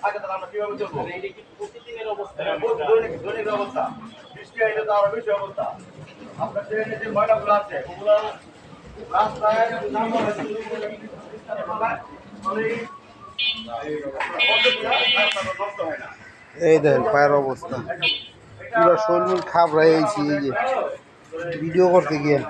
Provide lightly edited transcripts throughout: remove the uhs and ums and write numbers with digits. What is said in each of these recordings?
থাকে তাহলে আমরা কিভাবে চলবো? এটা কি প্রতিদিনের অবস্থা? দৈনিক অবস্থা। বৃষ্টি আইলে তো আরো বেশি অবস্থা। আপনার ট্রেনে যে ময়লাগুলো আছে ওগুলো রাস্তায় এই দেখেন পায়ের অবস্থা পুরো শরীর খাবড়াই আইছি এই যে ভিডিও করতে গিয়ে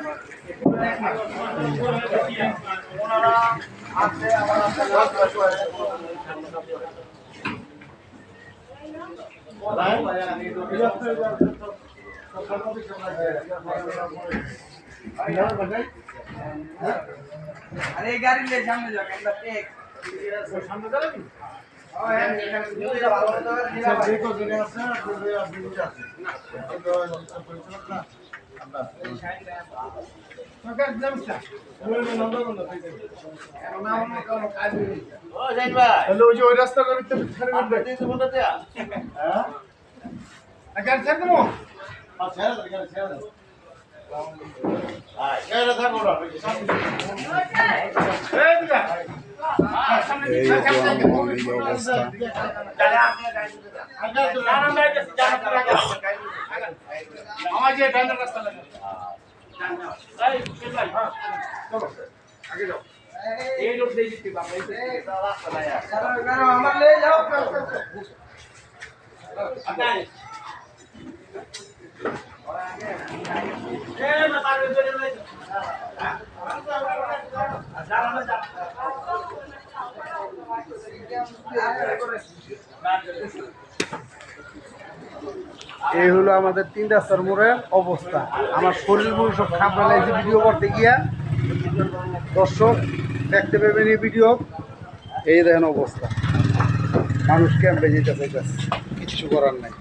अरे गाड़ी ले सामने जाके अंदर एक सामने चला नहीं এই অবস্থা ले जाओ এই হলো আমাদের 3 রাস্তার মোড়ের অবস্থা আমার শরীর পুরো সব খাবড়া লাগছে ভিডিও করতে গিয়া দর্শক দেখতে পাবেন এই ভিডিও এই দেখেন অবস্থা মানুষ ক্যাম্পে যেতে চাইতেছে কিছু করার নাই